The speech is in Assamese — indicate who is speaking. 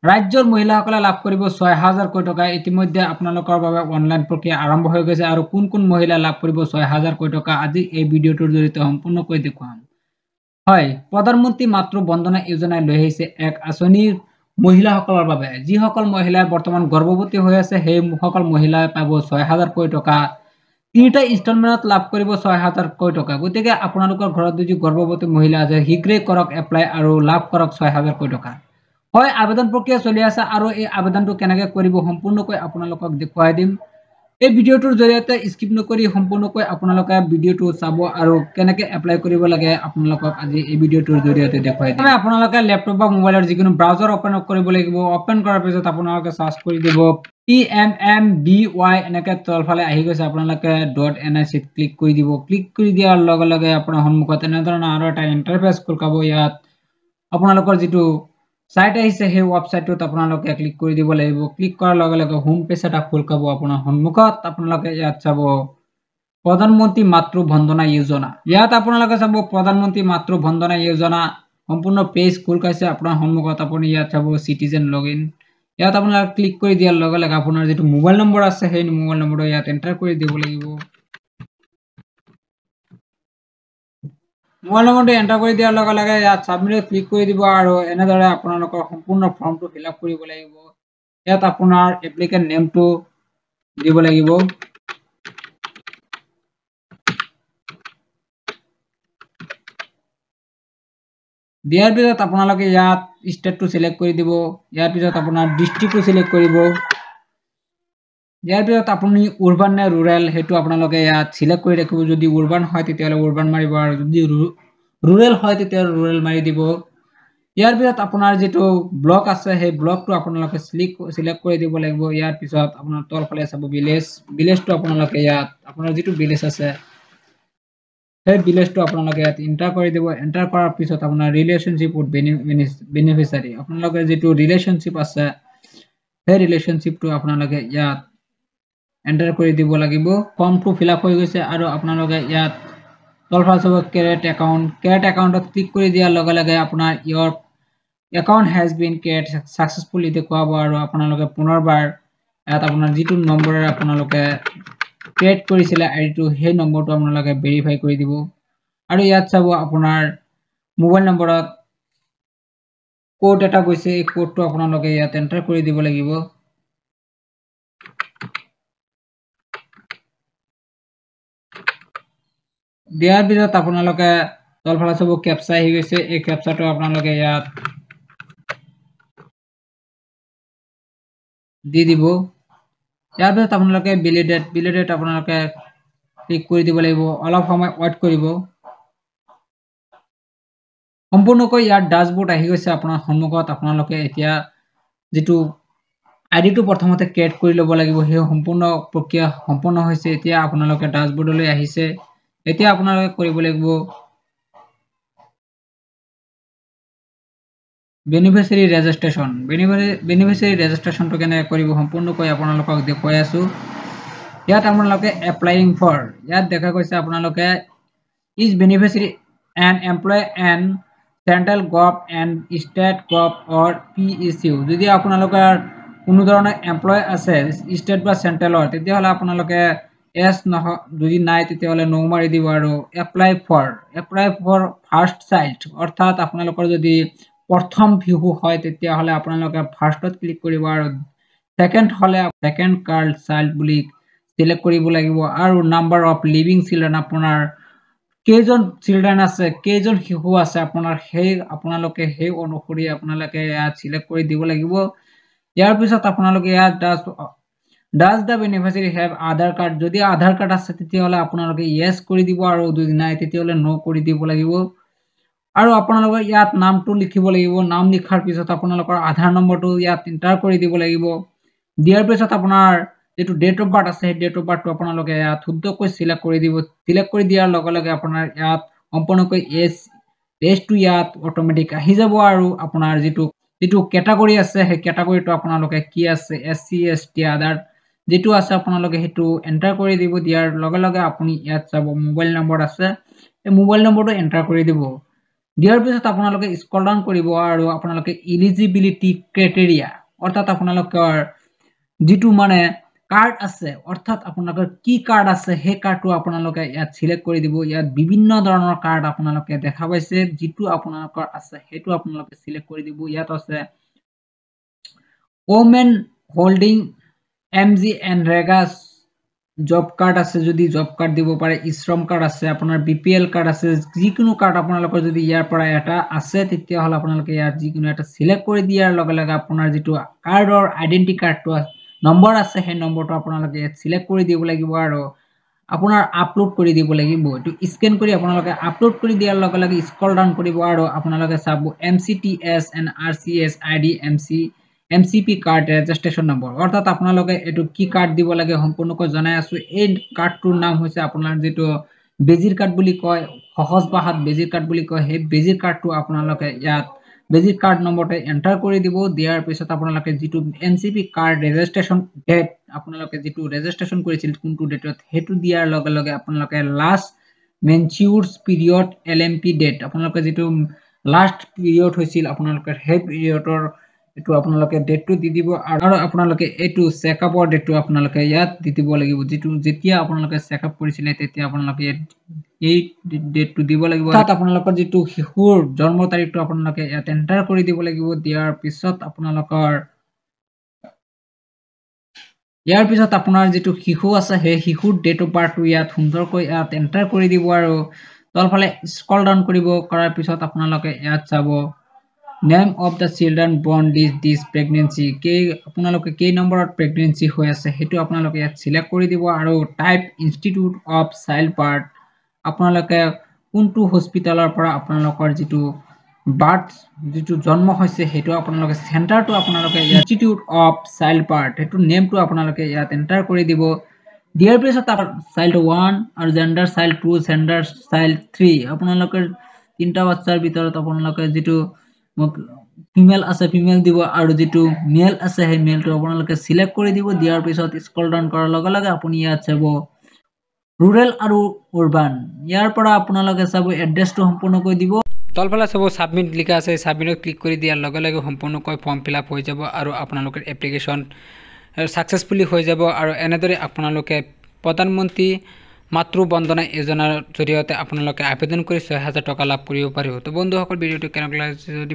Speaker 1: ৰাজ্যৰ মহিলাসকলে লাভ কৰিব ৬,০০০ কোটি টকা। ইতিমধ্যে আপোনালোকৰ বাবে অনলাইন প্ৰক্ৰিয়া আৰম্ভ হৈ গৈছে আৰু কোন কোন মহিলা লাভ কৰিব ৬,০০০ কোটি টকা আজি এই ভিডিঅ'টোৰ জৰিয়তে সম্পূৰ্ণকৈ দেখুৱাম। হয়, প্ৰধানমন্ত্ৰী মাতৃ বন্দনা যোজনাই লৈ আহিছে এক আঁচনি মহিলাসকলৰ বাবে। যিসকল মহিলাই বৰ্তমান গৰ্ভৱতী হৈ আছে সেই সকল মহিলাই পাব ৬,০০০ কোটি টকা। তিনিটা ইনষ্টলমেণ্টত লাভ কৰিব ৬,০০০ কোটি টকা। গতিকে আপোনালোকৰ ঘৰত যদি গৰ্ভৱতী মহিলা আছে শীঘ্ৰেই কৰক এপ্লাই আৰু লাভ কৰক ৬,০০০ কোটি টকা। হয়, আবেদন প্ৰক্ৰিয়া চলি আছে আৰু এই আবেদনটো কেনেকৈ কৰিব সম্পূৰ্ণকৈ আপোনালোকক দেখুৱাই দিম। এই ভিডিঅ'টোৰ জৰিয়তে স্কিপ নকৰি সম্পূৰ্ণকৈ আপোনালোকে ভিডিঅ'টো চাব আৰু কেনেকৈ এপ্লাই কৰিব লাগে আপোনালোকক আজি এই ভিডিঅ'টোৰ জৰিয়তে দেখুৱাই দিম। আপোনালোকে লেপটপ বা মোবাইলৰ যিকোনো ব্ৰাউজাৰ ওপেন কৰিব লাগিব। ওপেন কৰাৰ পিছত আপোনালোকে সাৰ্চ কৰি দিব PMMBY এনেকৈ তলফালে আহি গৈছে। আপোনালোকে .nic ক্লিক কৰি দিব। ক্লিক কৰি দিয়াৰ লগে লগে আপোনাৰ সন্মুখত এনেধৰণৰ আৰু এটা ইণ্টাৰফেচ খোল খাব। ইয়াত আপোনালোকৰ যিটো সাইট আহিছে সেই ৱেবসাইটটোত আপোনালোকে ক্লিক কৰি দিব লাগিব। ক্লিক কৰাৰ লগে লগে হোম পেজ এটা খোল খাব আপোনাৰ সন্মুখত। আপোনালোকে ইয়াত চাব প্ৰধানমন্ত্ৰী মাতৃ বন্দনা যোজনা। ইয়াত আপোনালোকে চাব প্ৰধানমন্ত্ৰী মাতৃ বন্দনা যোজনা সম্পূৰ্ণ পেজ খোল খাইছে আপোনাৰ সন্মুখত। আপুনি ইয়াত চাব সিটিজেন লগইন। ইয়াত আপোনালোকে ক্লিক কৰি দিয়াৰ লগে লগে আপোনাৰ যিটো মোবাইল নম্বৰ আছে সেই মোবাইল নম্বৰটো ইয়াত এন্টাৰ কৰি দিব লাগিব। মোবাইল নম্বৰটো এন্টাৰ কৰি দিয়াৰ লগে লগে ইয়াত সাবমিটত ক্লিক কৰি দিব আৰু এনেদৰে আপোনালোকৰ সম্পূৰ্ণ ফৰ্মটো ফিল আপ কৰিব লাগিব। ইয়াত আপোনাৰ এপ্লিকেণ্ট নেমটো দিব লাগিব। দিয়াৰ পিছত আপোনালোকে ইয়াত ষ্টেটটো সিলেক্ট কৰি দিব। ইয়াৰ পিছত আপোনাৰ ডিস্ট্ৰিক্টটো সিলেক্ট কৰিব। ইয়াৰ পিছত আপুনি উৰবান নে ৰুৰেল সেইটো আপোনালোকে ইয়াত সিলেক্ট কৰি ৰাখিব। যদি উৰবান হয় তেতিয়াহ'লে উৰবান মাৰিব আৰু যদি ৰুৰেল হয় তেতিয়াহ'লে ৰুৰেল মাৰি দিব। ইয়াৰ পিছত আপোনাৰ যিটো ব্লক আছে সেই ব্লকটো আপোনালোকে সিলেক্ট কৰি দিব লাগিব। ইয়াৰ পিছত আপোনাৰ তলফালে চাব ভিলেজটো আপোনালোকে ইয়াত আপোনাৰ যিটো ভিলেজ আছে সেই ভিলেজটো আপোনালোকে ইয়াত এন্টাৰ কৰি দিব। এন্টাৰ কৰাৰ পিছত আপোনাৰ ৰিলেশনশ্বিপ উইথ বেনিফিচিয়াৰী আপোনালোকে যিটো ৰিলেশনশ্বিপ আছে সেই ৰিলেশনশ্বিপটো আপোনালোকে ইয়াত এন্টাৰ কৰি দিব লাগিব। ফৰ্মটো ফিল আপ হৈ গৈছে আৰু আপোনালোকে ইয়াত তলফালে চাব ক্ৰিয়েট একাউণ্ট। ক্ৰিয়েট একাউণ্টত ক্লিক কৰি দিয়াৰ লগে লগে আপোনাৰ your account has been create successfully দেখুৱাব আৰু আপোনালোকে পুনৰবাৰ ইয়াত আপোনাৰ যিটো নম্বৰেৰে আপোনালোকে ক্ৰিয়েট কৰিছিলে আইডিটো সেই নম্বৰটো আপোনালোকে ভেৰিফাই কৰি দিব আৰু ইয়াত চাব আপোনাৰ মোবাইল নম্বৰত কোড এটা গৈছে। এই কোডটো আপোনালোকে ইয়াত এন্টাৰ কৰি দিব লাগিব। দিয়াৰ পিছত আপোনালোকে তলফালে চাব কেপচা আহি গৈছে। এই কেপচাটো আপোনালোকে ইয়াত দি দিব। ইয়াৰ পিছত আপোনালোকে ভ্যালিডেট আপোনালোকে ক্লিক কৰি দিব লাগিব। অলপ সময় ওয়েট কৰিব। সম্পূৰ্ণকৈ ইয়াত ড্যাশবোৰ্ড আহি গৈছে আপোনাৰ সন্মুখত। আপোনালোকে এতিয়া যিটো আইডিটো প্ৰথমতে ক্ৰিয়েট কৰি ল'ব লাগিব সেই সম্পূৰ্ণ প্ৰক্ৰিয়া সম্পূৰ্ণ হৈছে। এতিয়া আপোনালোকে ড্যাশবোৰ্ডলৈ আহিছে। এতিয়া আপোনালোকে কৰিব লাগিব বেনিফিচিয়াৰী ৰেজিষ্ট্ৰেশ্যন। বেনিফিচিয়াৰী ৰেজিষ্ট্ৰেশ্যনটো কেনেকৈ কৰিব সম্পূৰ্ণকৈ আপোনালোকক দেখুৱাই আছো। ইয়াত আপোনালোকে এপ্লাইং ফৰ ইয়াত দেখা গৈছে আপোনালোকে is beneficiary an employee in central gov and state gov or PSU। যদি আপোনালোকৰ কোনো ধৰণৰ এমপ্লয় আছে ষ্টেট বা চেন্ট্ৰেলৰ তেতিয়াহ'লে আপোনালোকে এছ যদি নাই তেতিয়াহ'লে নো মাৰি দিব আৰু এপ্লাই ফৰ ফাৰ্ষ্ট চাইল্ড অৰ্থাৎ আপোনালোকৰ যদি প্ৰথম শিশু হয় তেতিয়াহ'লে আপোনালোকে ফাৰ্ষ্টত ক্লিক কৰিব আৰু সেকেন্ড হলে সেকেন্ড চাইল্ড বুলি সিলেক্ট কৰিব লাগিব আৰু নাম্বাৰ অফ লিভিং চিলড্ৰেন আপোনাৰ কেইজন চিলড্ৰেন আছে কেইজন শিশু আছে আপোনাৰ আপোনালোকে সেই অনুসৰি আপোনালোকে ইয়াত সিলেক্ট কৰি দিব লাগিব। ইয়াৰ পিছত আপোনালোকে ইয়াত does the beneficiary have Aadhaar card যদি আধাৰ কাৰ্ড আছে তেতিয়াহ'লে আপোনালোকে ইয়েছ কৰি দিব আৰু যদি নাই তেতিয়াহ'লে নো কৰি দিব লাগিব আৰু আপোনালোকে ইয়াত নামটো লিখিব লাগিব। নাম লিখাৰ পিছত আপোনালোকৰ আধাৰ নম্বৰটো ইয়াত এন্টাৰ কৰি দিব লাগিব। দিয়াৰ পিছত আপোনাৰ যেটো ডেট অফ বাৰ্থ আছে ডেট অফ বাৰ্থটো আপোনালোকে ইয়াত শুদ্ধকৈ সিলেক্ট কৰি দিব। সিলেক্ট কৰি দিয়াৰ লগে লগে আপোনাৰ ইয়াত সম্পূৰ্ণকৈ এজটো ইয়াত অটোমেটিক আহি যাব আৰু আপোনাৰ যিটো ক্যাটাগৰী আছে সেই ক্যাটাগৰীটো আপোনালোকে কি আছে SC ST আদাৰ যেটো আছে আপোনালোকে হেতু এন্টাৰ কৰি দিব। দিয়াৰ লগে লগে আপুনি ইয়াত চাব মোবাইল নম্বৰ আছে এই মোবাইল নম্বৰটো এন্টাৰ কৰি দিব। দিয়াৰ পিছত আপোনালোকে স্ক্ৰল ডাউন কৰিব আৰু আপোনালোকে এলিজিবিলিটি ক্ৰাইটেৰিয়া অৰ্থাৎ আপোনালোকৰ যেটো মানে কাৰ্ড আছে অৰ্থাৎ আপোনালোকৰ কি কাৰ্ড আছে হে কাৰ্ডটো আপোনালোকে ইয়াত সিলেক্ট কৰি দিব ইয়াত বিভিন্ন ধৰণৰ কাৰ্ড আপোনালোকে দেখা পাইছে যেটো আপোনালোকৰ আছে হেতু আপোনালোকে সিলেক্ট কৰি দিব ইয়াত আছে ওমেন হোল্ডিং এমজি এন্ড ৰেগাস জব কাৰ্ড আছে যদি জব কাৰ্ড দিব পাৰে ইশ্ৰম কাৰ্ড আছে আপোনাৰ বিপিএল কাৰ্ড আছে যিকোনো কাৰ্ড আপোনালোকৰ যদি ইয়াৰ পৰা এটা আছে তেতিয়া হল আপোনালোকে ইয়াত যিকোনো এটা সিলেক্ট কৰি দিয়াৰ লগে লগে আপোনাৰ যেটো কাৰ্ডৰ আইডেন্টি কাৰ্ডটো নম্বৰ আছে হে নম্বৰটো আপোনালোকে ইয়াত সিলেক্ট কৰি দিব লাগিব আৰু আপোনাৰ আপলোড কৰি দিব লাগিব এটো স্ক্যান কৰি আপোনালোকে আপলোড কৰি দিয়াৰ লগে লগে স্ক্ৰল ডাউন কৰিব আৰু আপোনালোকে চাব MCTS and RCS ID MCP card registration number অৰ্থাৎ আপোনালোকে এটো কি কাৰ্ড দিব লাগে সম্পূৰ্ণকৈ জনাই আছো এই কাৰ্ডটোৰ নাম হৈছে আপোনাৰ যেটো বেজিৰ কাৰ্ড বুলি কয় সহজ ভাষাত বেজিৰ কাৰ্ড বুলি কয় হে বেজিৰ কাৰ্ডটো আপোনালোকে ইয়াত বেজিক কাৰ্ড নম্বৰতে এন্টাৰ কৰি দিব দিয়াৰ পিছত আপোনালোকে যেটো এনসিপি কাৰ্ড ৰেজিষ্ট্ৰেচন ডেট আপোনালোকে যেটো ৰেজিষ্ট্ৰেচন কৰিছিল কোনটো ডেটত হেতু দিয়াৰ লগে লগে আপোনালোকে লাষ্ট মেনচিউৰছ পিৰিয়ড এলএমপি ডেট আপোনালোকে যেটো লাষ্ট পিৰিয়ড হৈছিল আপোনালোকৰ হে পিৰিয়ডৰ এটো আপোনালোকে ডেটটো দি দিব আৰু আপোনালোকে এটো চেকআপৰ ডেটটো আপোনালোকে ইয়াত দি দিব লাগিব যেটো যেতিয়া আপোনালোকে চেকআপ কৰিছিল তেতিয়া আপোনালোকে এই ডেটটো দিব লাগিব তাত আপোনালোকৰ যেটো শিশুৰ জন্ম তাৰিখটো আপোনালোকে ইয়াত এন্টাৰ কৰি দিব লাগিব দিয়াৰ পিছত আপোনালোকৰ ইয়াৰ পিছত আপোনাৰ যেটো শিশু আছে হে শিশুৰ ডেট অফ বাৰ্থটো ইয়াত সুন্দৰকৈ ইয়াত এন্টাৰ কৰি দিব আৰু তলফালে স্ক্ৰল ডাউন কৰিব কৰাৰ পিছত আপোনালোকে ইয়াত চাব name of the children born this pregnancy কে আপোনালোকে কে নম্বৰত প্ৰেগনেন্সি হৈ আছে হেতু আপোনালোকে ইয়াত সিলেক্ট কৰি দিব আৰু type institute of child birth আপোনালোকে কোনটো হস্পিটালৰ পৰা আপোনালোকৰ যেটো বাৰ্থ যেটো জন্ম হৈছে হেতু আপোনালোকে সেন্টাৰটো আপোনালোকে ইনষ্টিটিউট অফ চাইল্ড বাৰ্থ হেতু নেমটো আপোনালোকে ইয়াত এন্টাৰ কৰি দিব দিয়াৰ পিছত চাইল্ড 1 আৰু জেন্ডাৰ চাইল্ড 2 জেন্ডাৰ চাইল্ড 3 আপোনালোকৰ তিনটা বাচ্চাৰ ভিতৰত আপোনালোকে যেটো ফিমেল আছে ফিমেল দিব আৰু যেটো মেল আছে হে মেলটো আপোনালোকে সিলেক্ট কৰি দিব দিয়াৰ পিছত স্ক্ৰল ডাউন কৰাৰ লগে লগে আপুনি ইয়াত চাব rural আৰু urban ইয়াৰ পৰা আপোনালোকে চাব এড্ৰেছটো সম্পূৰ্ণকৈ দিব তলফালে চাব সাবমিট লিখা আছে সাবমিটত ক্লিক কৰি দিয়াৰ লগে লগে সম্পূৰ্ণকৈ ফৰ্ম ফিলআপ হৈ যাব আৰু আপোনালোকৰ এপ্লিকেশন সাকসেসফুলি হৈ যাব আৰু এনেদৰে আপোনালোকে প্ৰধানমন্ত্ৰী মাতৃ বন্দনা যোজনাৰ জৰিয়তে আপোনালোকে আবেদন কৰি ৬০০০ টকা লাভ কৰিব পাৰিব তো বন্ধুসকল ভিডিওটো কেনেকুৱা লাগিছে যদি